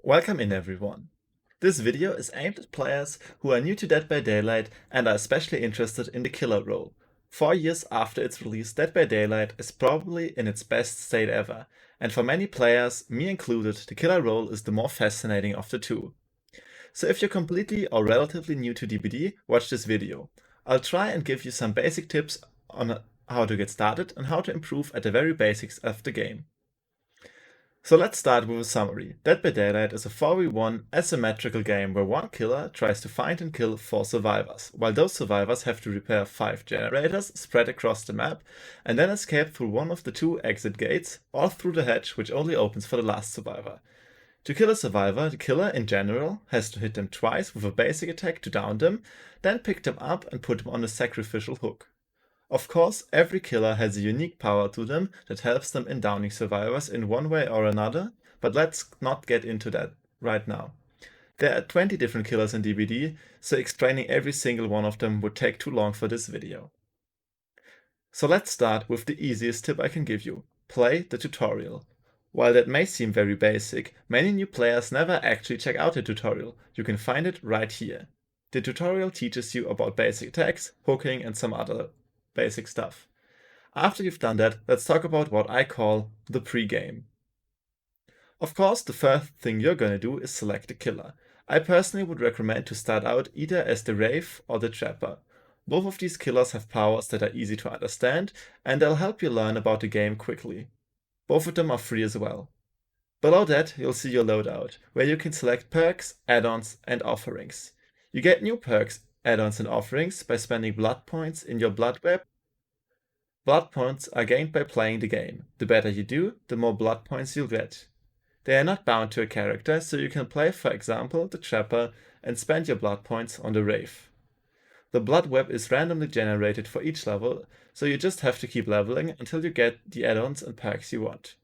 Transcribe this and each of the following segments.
Welcome in everyone. This video is aimed at players who are new to Dead by Daylight and are especially interested in the killer role. 4 years after its release, Dead by Daylight is probably in its best state ever, and for many players, me included, the killer role is the more fascinating of the two. So if you're completely or relatively new to DBD, watch this video. I'll try and give you some basic tips on how to get started and how to improve at the very basics of the game. So let's start with a summary. Dead by Daylight is a 4v1 asymmetrical game where one killer tries to find and kill 4 survivors, while those survivors have to repair 5 generators spread across the map and then escape through one of the 2 exit gates or through the hatch which only opens for the last survivor. To kill a survivor, the killer in general has to hit them twice with a basic attack to down them, then pick them up and put them on a sacrificial hook. Of course, every killer has a unique power to them that helps them in downing survivors in one way or another, but let's not get into that right now. There are 20 different killers in DBD, so explaining every single one of them would take too long for this video. So let's start with the easiest tip I can give you: play the tutorial. While that may seem very basic, many new players never actually check out the tutorial. You can find it right here. The tutorial teaches you about basic attacks, hooking and some other basic stuff. After you've done that, let's talk about what I call the pre-game. Of course, the first thing you're gonna do is select a killer. I personally would recommend to start out either as the Wraith or the Trapper. Both of these killers have powers that are easy to understand, and they'll help you learn about the game quickly. Both of them are free as well. Below that, you'll see your loadout, where you can select perks, add-ons, and offerings. You get new perks, add-ons, and offerings by spending blood points in your blood web. Blood points are gained by playing the game. The better you do, the more blood points you'll get. They are not bound to a character, so you can play, for example, the Trapper and spend your blood points on the Wraith. The blood web is randomly generated for each level, so you just have to keep leveling until you get the add-ons and perks you want.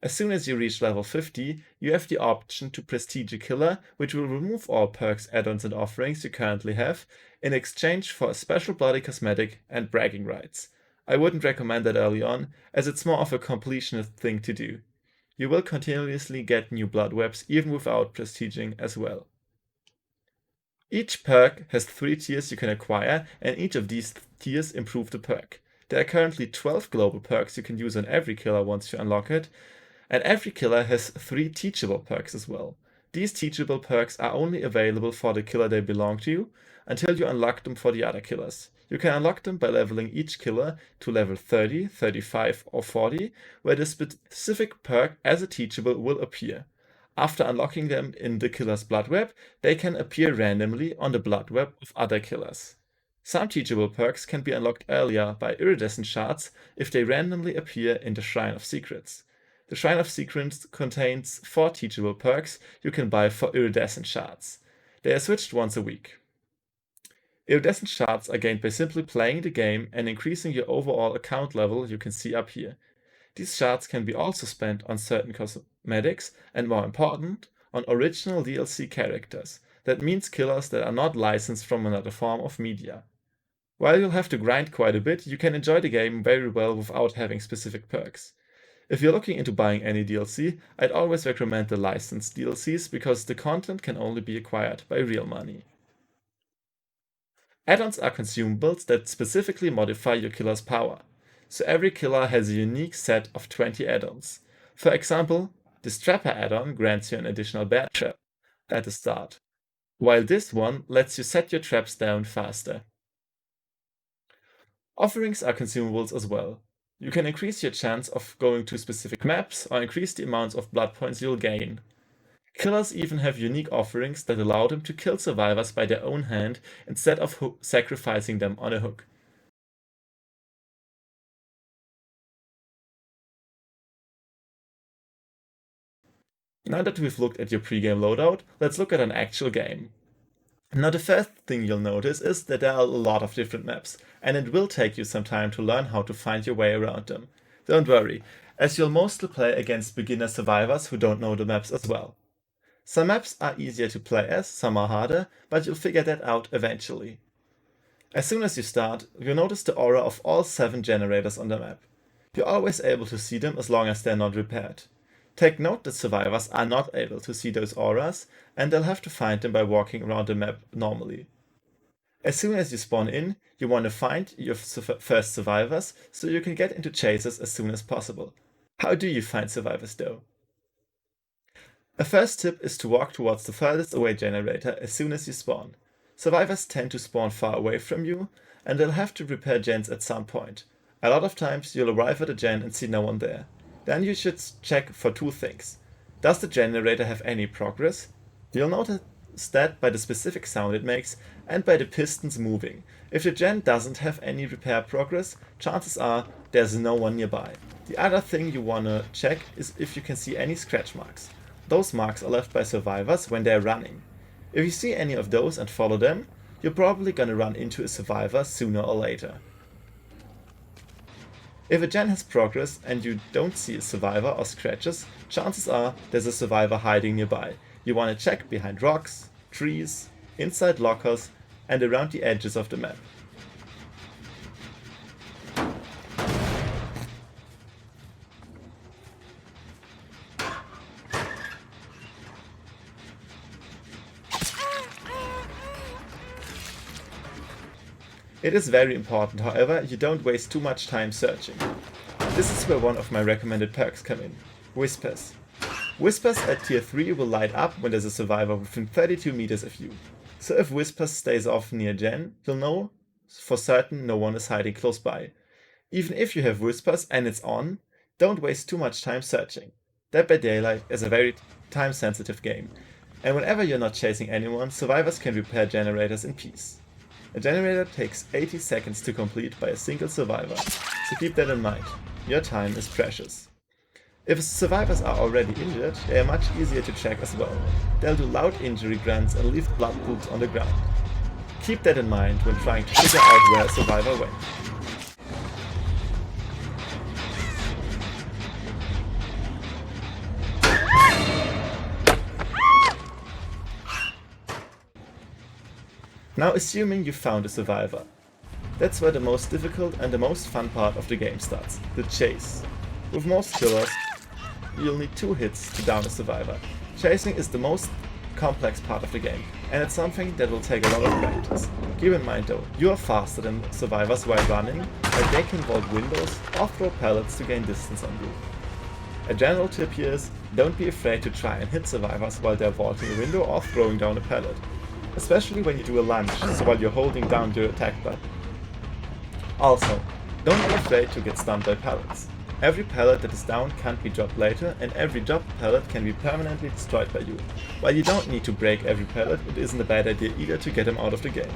As soon as you reach level 50, you have the option to prestige a killer, which will remove all perks, add-ons and offerings you currently have, in exchange for a special bloody cosmetic and bragging rights. I wouldn't recommend that early on, as it's more of a completionist thing to do. You will continuously get new blood webs even without prestiging as well. Each perk has 3 tiers you can acquire, and each of these tiers improve the perk. There are currently 12 global perks you can use on every killer once you unlock it, and every killer has 3 teachable perks as well. These teachable perks are only available for the killer they belong to, until you unlock them for the other killers. You can unlock them by leveling each killer to level 30, 35 or 40, where the specific perk as a teachable will appear. After unlocking them in the killer's blood web, they can appear randomly on the blood web of other killers. Some teachable perks can be unlocked earlier by iridescent shards if they randomly appear in the Shrine of Secrets. The Shrine of Secrets contains 4 teachable perks you can buy for iridescent shards. They are switched once a week. Iridescent shards are gained by simply playing the game and increasing your overall account level, you can see up here. These shards can be also spent on certain cosmetics and, more important, on original DLC characters. That means killers that are not licensed from another form of media. While you'll have to grind quite a bit, you can enjoy the game very well without having specific perks. If you're looking into buying any DLC, I'd always recommend the licensed DLCs because the content can only be acquired by real money. Add-ons are consumables that specifically modify your killer's power. So every killer has a unique set of 20 add-ons. For example, this Trapper add-on grants you an additional bear trap at the start, while this one lets you set your traps down faster. Offerings are consumables as well. You can increase your chance of going to specific maps or increase the amounts of blood points you'll gain. Killers even have unique offerings that allow them to kill survivors by their own hand instead of sacrificing them on a hook. Now that we've looked at your pre-game loadout, let's look at an actual game. Now the first thing you'll notice is that there are a lot of different maps, and it will take you some time to learn how to find your way around them. Don't worry, as you'll mostly play against beginner survivors who don't know the maps as well. Some maps are easier to play as, some are harder, but you'll figure that out eventually. As soon as you start, you'll notice the aura of all 7 generators on the map. You're always able to see them as long as they're not repaired. Take note that survivors are not able to see those auras, and they'll have to find them by walking around the map normally. As soon as you spawn in, you want to find your first survivors so you can get into chases as soon as possible. How do you find survivors though? A first tip is to walk towards the furthest away generator as soon as you spawn. Survivors tend to spawn far away from you, and they'll have to repair gens at some point. A lot of times you'll arrive at a gen and see no one there. Then you should check for two things. Does the generator have any progress? You'll notice that by the specific sound it makes and by the pistons moving. If the gen doesn't have any repair progress, chances are there's no one nearby. The other thing you wanna check is if you can see any scratch marks. Those marks are left by survivors when they're running. If you see any of those and follow them, you're probably gonna run into a survivor sooner or later. If a gen has progress and you don't see a survivor or scratches, chances are there's a survivor hiding nearby. You want to check behind rocks, trees, inside lockers, and around the edges of the map. It is very important, however, you don't waste too much time searching. This is where one of my recommended perks come in: Whispers. Whispers at tier 3 will light up when there's a survivor within 32 meters of you. So if Whispers stays off near gen, you'll know for certain no one is hiding close by. Even if you have Whispers and it's on, don't waste too much time searching. Dead by Daylight is a very time-sensitive game, and whenever you're not chasing anyone, survivors can repair generators in peace. A generator takes 80 seconds to complete by a single survivor, so keep that in mind. Your time is precious. If survivors are already injured, they are much easier to check as well. They'll do loud injury grunts and leave blood pools on the ground. Keep that in mind when trying to figure out where a survivor went. Now assuming you found a survivor. That's where the most difficult and the most fun part of the game starts, the chase. With most killers, you'll need 2 hits to down a survivor. Chasing is the most complex part of the game, and it's something that will take a lot of practice. Keep in mind though, you are faster than survivors while running, and they can vault windows or throw pellets to gain distance on you. A general tip here is, don't be afraid to try and hit survivors while they're vaulting a window or throwing down a pellet. Especially when you do a lunge, so while you're holding down your attack button. Also, don't be afraid to get stunned by pellets. Every pellet that is down can't be dropped later, and every dropped pellet can be permanently destroyed by you. While you don't need to break every pellet, it isn't a bad idea either to get them out of the game.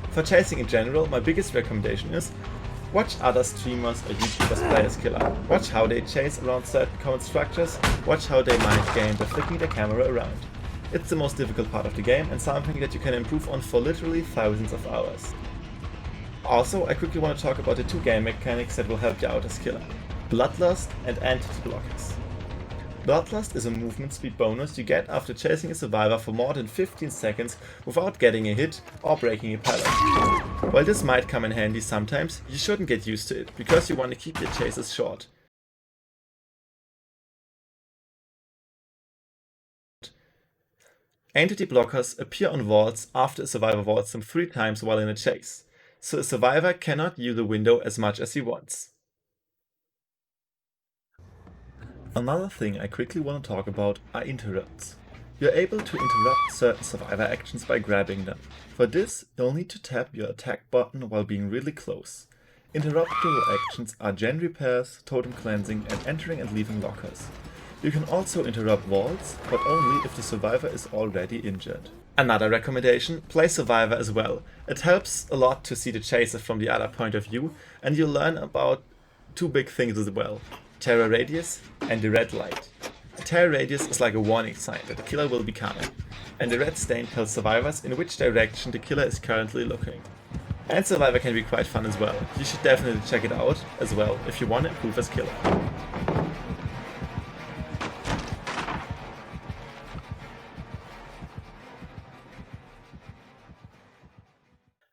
For chasing in general, my biggest recommendation is, watch other streamers or YouTubers play as killer. Watch how they chase around certain common structures, watch how they mind game by flicking their camera around. It's the most difficult part of the game and something that you can improve on for literally thousands of hours. Also, I quickly want to talk about the 2 game mechanics that will help you out as killer: Bloodlust and Entity Blockers. Bloodlust is a movement speed bonus you get after chasing a survivor for more than 15 seconds without getting a hit or breaking a pellet. While this might come in handy sometimes, you shouldn't get used to it, because you want to keep your chases short. Entity blockers appear on vaults after a survivor vaults them 3 times while in a chase, so a survivor cannot view the window as much as he wants. Another thing I quickly want to talk about are interrupts. You're able to interrupt certain survivor actions by grabbing them. For this, you'll need to tap your attack button while being really close. Interruptible actions are gen repairs, totem cleansing, and entering and leaving lockers. You can also interrupt vaults, but only if the survivor is already injured. Another recommendation, play survivor as well. It helps a lot to see the chaser from the other point of view, and you'll learn about 2 big things as well: terror radius and the red light. The terror radius is like a warning sign that the killer will be coming, and the red stain tells survivors in which direction the killer is currently looking. And survivor can be quite fun as well. You should definitely check it out as well if you want to improve as killer.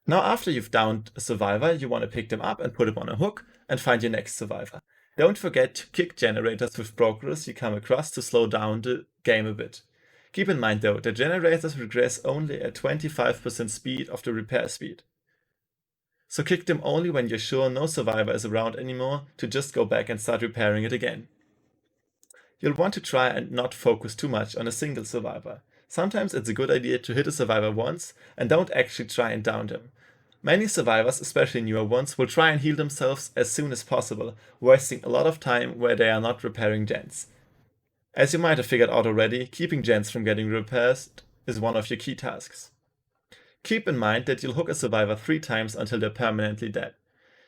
Now after you've downed a survivor, you want to pick them up and put them on a hook and find your next survivor. Don't forget to kick generators with progress you come across to slow down the game a bit. Keep in mind though, that generators regress only at 25% speed of the repair speed. So kick them only when you're sure no survivor is around anymore to just go back and start repairing it again. You'll want to try and not focus too much on a single survivor. Sometimes it's a good idea to hit a survivor once and don't actually try and down them. Many survivors, especially newer ones, will try and heal themselves as soon as possible, wasting a lot of time where they are not repairing gens. As you might have figured out already, keeping gens from getting repaired is one of your key tasks. Keep in mind that you'll hook a survivor 3 times until they're permanently dead.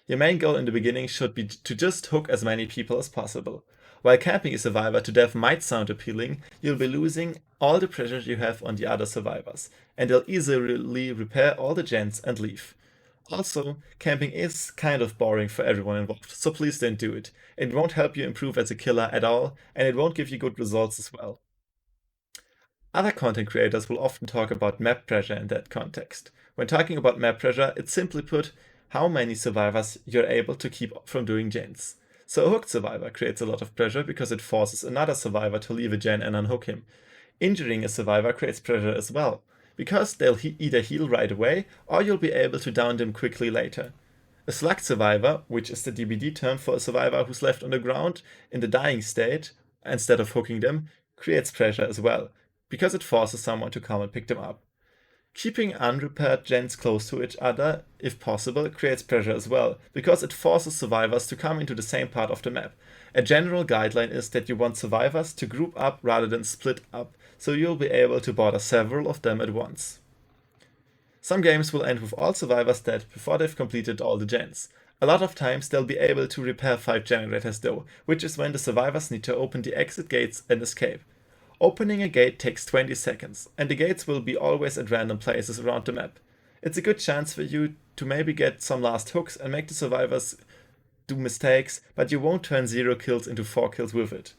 Your main goal in the beginning should be to just hook as many people as possible. While camping a survivor to death might sound appealing, you'll be losing all the pressure you have on the other survivors, and they'll easily repair all the gens and leave. Also, camping is kind of boring for everyone involved, so please don't do it. It won't help you improve as a killer at all, and it won't give you good results as well. Other content creators will often talk about map pressure in that context. When talking about map pressure, it's simply put how many survivors you're able to keep from doing gens. So a hooked survivor creates a lot of pressure because it forces another survivor to leave a gen and unhook him. Injuring a survivor creates pressure as well, because they'll either heal right away or you'll be able to down them quickly later. A slugged survivor, which is the DBD term for a survivor who's left on the ground in the dying state instead of hooking them, creates pressure as well, because it forces someone to come and pick them up. Keeping unrepaired gens close to each other, if possible, creates pressure as well, because it forces survivors to come into the same part of the map. A general guideline is that you want survivors to group up rather than split up, so you'll be able to border several of them at once. Some games will end with all survivors dead before they've completed all the gens. A lot of times they'll be able to repair 5 generators though, which is when the survivors need to open the exit gates and escape. Opening a gate takes 20 seconds, and the gates will be always at random places around the map. It's a good chance for you to maybe get some last hooks and make the survivors do mistakes, but you won't turn 0 kills into 4 kills with it.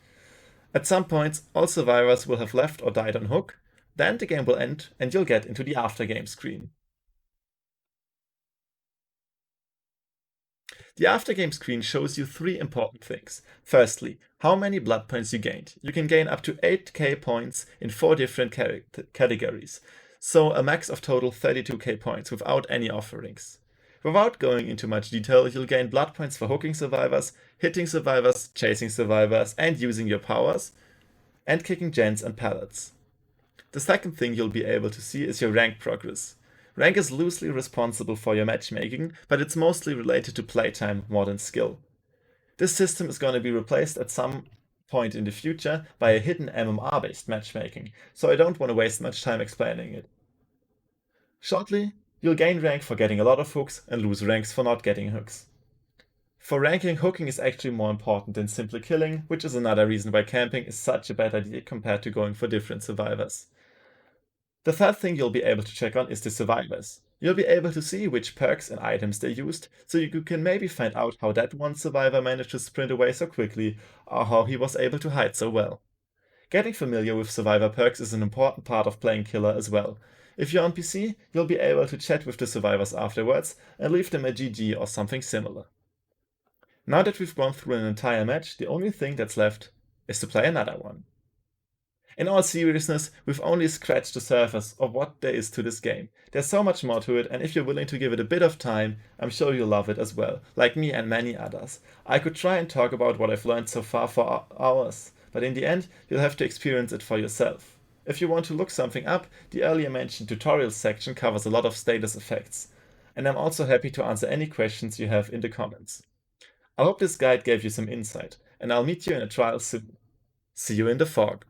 At some points, all survivors will have left or died on hook, then the game will end and you'll get into the aftergame screen. The aftergame screen shows you 3 important things. Firstly, how many blood points you gained. You can gain up to 8k points in 4 different categories, so a max of total 32k points without any offerings. Without going into much detail, you'll gain blood points for hooking survivors, hitting survivors, chasing survivors, and using your powers, and kicking gens and pallets. The second thing you'll be able to see is your rank progress. Rank is loosely responsible for your matchmaking, but it's mostly related to playtime more than skill. This system is going to be replaced at some point in the future by a hidden MMR-based matchmaking, so I don't want to waste much time explaining it. Shortly, you'll gain rank for getting a lot of hooks and lose ranks for not getting hooks. For ranking, hooking is actually more important than simply killing, which is another reason why camping is such a bad idea compared to going for different survivors. The third thing you'll be able to check on is the survivors. You'll be able to see which perks and items they used, so you can maybe find out how that one survivor managed to sprint away so quickly, or how he was able to hide so well. Getting familiar with survivor perks is an important part of playing killer as well. If you're on PC, you'll be able to chat with the survivors afterwards and leave them a GG or something similar. Now that we've gone through an entire match, the only thing that's left is to play another one. In all seriousness, we've only scratched the surface of what there is to this game. There's so much more to it, and if you're willing to give it a bit of time, I'm sure you'll love it as well, like me and many others. I could try and talk about what I've learned so far for hours, but in the end, you'll have to experience it for yourself. If you want to look something up, the earlier mentioned tutorials section covers a lot of status effects, and I'm also happy to answer any questions you have in the comments. I hope this guide gave you some insight, and I'll meet you in a trial soon. See you in the fog.